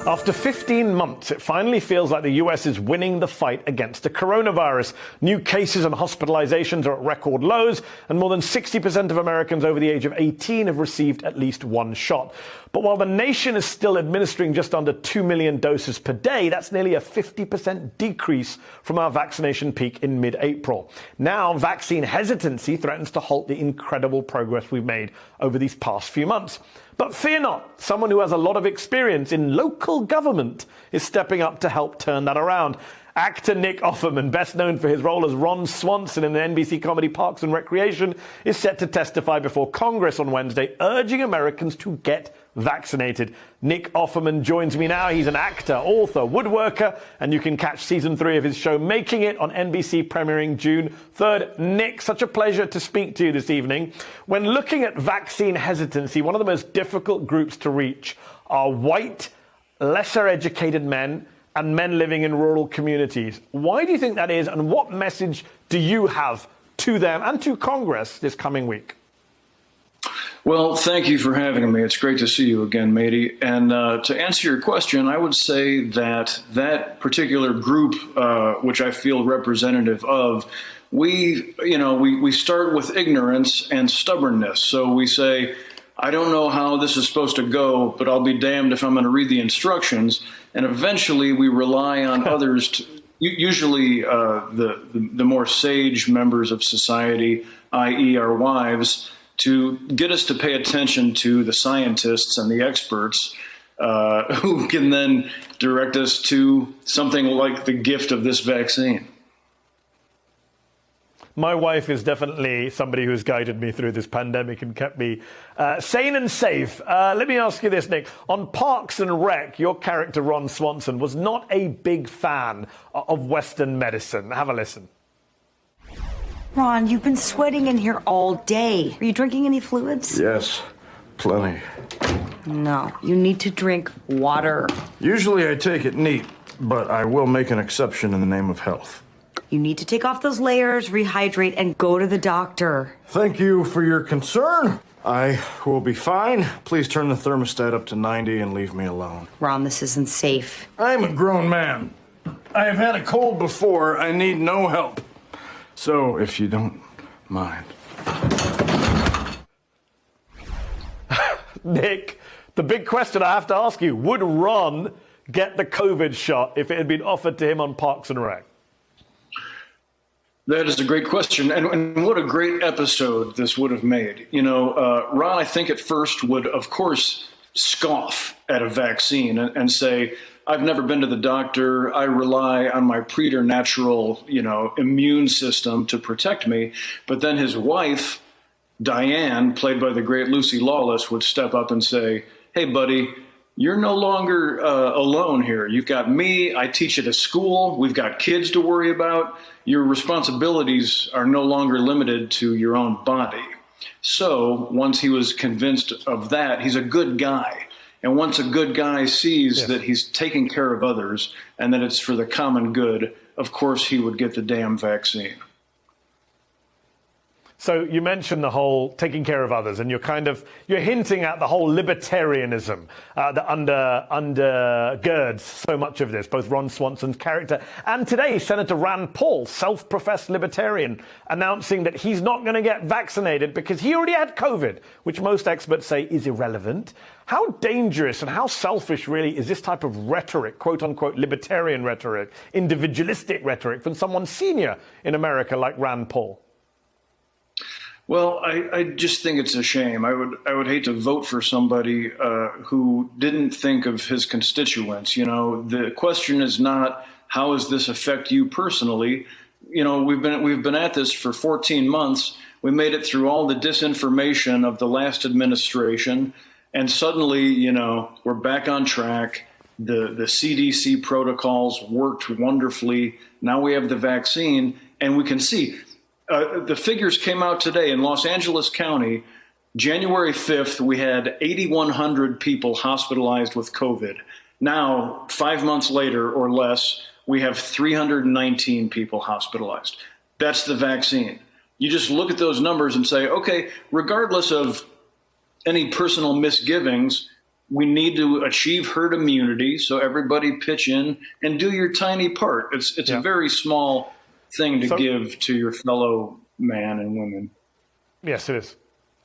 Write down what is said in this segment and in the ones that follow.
After 15 months, it finally feels like the US is winning the fight against the coronavirus. New cases and hospitalizations are at record lows, and more than 60% of Americans over the age of 18 have received at least one shot. But while the nation is still administering just under 2 million doses per day, that's nearly a 50% decrease from our vaccination peak in mid-April. Now, vaccine hesitancy threatens to halt the incredible progress we've made over these past few months. But fear not, someone who has a lot of experience in local government is stepping up to help turn that around. Actor Nick Offerman, best known for his role as Ron Swanson in the NBC comedy Parks and Recreation, is set to testify before Congress on Wednesday, urging Americans to get vaccinated. Nick Offerman joins me now. He's an actor, author, woodworker, and you can catch season 3 of his show Making It on NBC, premiering June 3rd. Nick, such a pleasure to speak to you this evening. When looking at vaccine hesitancy, one of the most difficult groups to reach are white, lesser educated men and men living in rural communities. Why do you think that is, and what message do you have to them and to Congress this coming week? Well, thank you for having me. It's great to see you again, Matey. And to answer your question, I would say that that particular group, which I feel representative of, we start with ignorance and stubbornness. So we say, I don't know how this is supposed to go, but I'll be damned if I'm going to read the instructions. And eventually we rely on others, usually the more sage members of society, i.e. our wives, to get us to pay attention to the scientists and the experts who can then direct us to something like the gift of this vaccine. My wife is definitely somebody who's guided me through this pandemic and kept me sane and safe. Let me ask you this, Nick. On Parks and Rec, your character, Ron Swanson, was not a big fan of Western medicine. Have a listen. Ron, you've been sweating in here all day. Are you drinking any fluids? Yes, plenty. No, you need to drink water. Usually I take it neat, but I will make an exception in the name of health. You need to take off those layers, rehydrate, and go to the doctor. Thank you for your concern. I will be fine. Please turn the thermostat up to 90 and leave me alone. Ron, this isn't safe. I'm a grown man. I have had a cold before. I need no help. So, if you don't mind. Nick, the big question I have to ask you, would Ron get the COVID shot if it had been offered to him on Parks and Rec? That is a great question, and what a great episode this would have made. Ron, I think at first would, of course, scoff at a vaccine and say, I've never been to the doctor. I rely on my preternatural, immune system to protect me. But then his wife, Diane, played by the great Lucy Lawless, would step up and say, hey, buddy, you're no longer alone here. You've got me. I teach at a school. We've got kids to worry about. Your responsibilities are no longer limited to your own body. So once he was convinced of that, he's a good guy. And once a good guy sees that he's taking care of others and that it's for the common good, of course he would get the damn vaccine. So you mentioned the whole taking care of others, and you're hinting at the whole libertarianism that undergirds so much of this, both Ron Swanson's character and today Senator Rand Paul, self-professed libertarian, announcing that he's not going to get vaccinated because he already had COVID, which most experts say is irrelevant. How dangerous and how selfish really is this type of rhetoric, quote-unquote libertarian rhetoric, individualistic rhetoric from someone senior in America like Rand Paul? Well, I just think it's a shame. I would hate to vote for somebody who didn't think of his constituents. The question is not how does this affect you personally. We've been at this for 14 months. We made it through all the disinformation of the last administration, and suddenly, we're back on track. The CDC protocols worked wonderfully. Now we have the vaccine, and we can see. The figures came out today in Los Angeles County. January 5th, we had 8,100 people hospitalized with COVID. Now, 5 months later or less, we have 319 people hospitalized. That's the vaccine. You just look at those numbers and say, okay, regardless of any personal misgivings, we need to achieve herd immunity. So everybody pitch in and do your tiny part. It's a very small thing to give to your fellow man and women. Yes, it is.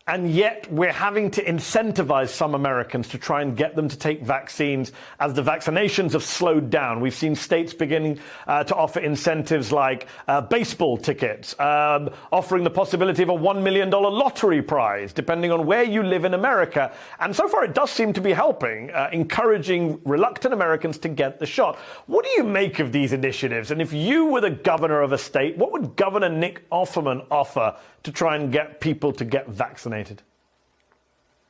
And yet we're having to incentivize some Americans to try and get them to take vaccines as the vaccinations have slowed down. We've seen states beginning to offer incentives like baseball tickets, offering the possibility of a $1 million lottery prize, depending on where you live in America. And so far, it does seem to be helping, encouraging reluctant Americans to get the shot. What do you make of these initiatives? And if you were the governor of a state, what would Governor Nick Offerman offer to try and get people to get vaccinated?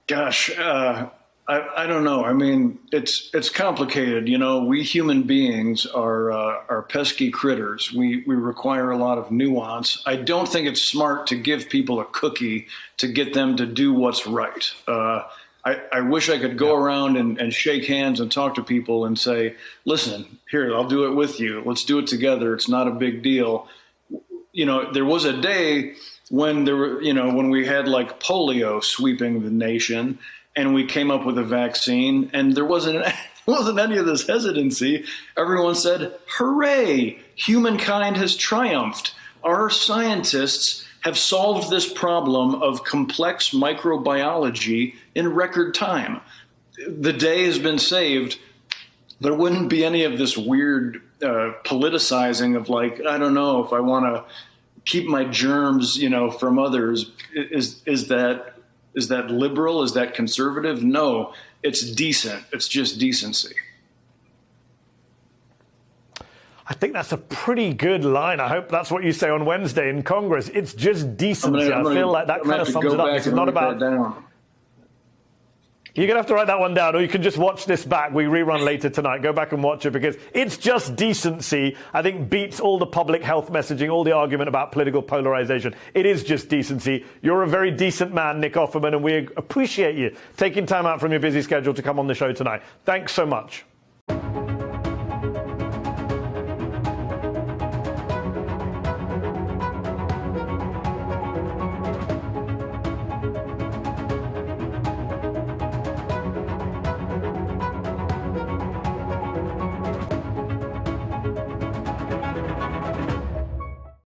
Gosh, I don't know. I mean, it's complicated. You know, we human beings are pesky critters. We require a lot of nuance. I don't think it's smart to give people a cookie to get them to do what's right. I wish I could go around and shake hands and talk to people and say, listen, here, I'll do it with you. Let's do it together. It's not a big deal. You know, there was a day when when we had like polio sweeping the nation and we came up with a vaccine and there wasn't any of this hesitancy. Everyone said, hooray, humankind has triumphed. Our scientists have solved this problem of complex microbiology in record time. The day has been saved. There wouldn't be any of this weird politicizing of like, I don't know if I want to keep my germs, from others. Is that liberal? Is that conservative? No, it's decent. It's just decency. I think that's a pretty good line. I hope that's what you say on Wednesday in Congress. It's just decency. I feel like that kind of sums it up. This is not about. You're going to have to write that one down, or you can just watch this back. We rerun later tonight. Go back and watch it, because it's just decency. I think beats all the public health messaging, all the argument about political polarization. It is just decency. You're a very decent man, Nick Offerman, and we appreciate you taking time out from your busy schedule to come on the show tonight. Thanks so much.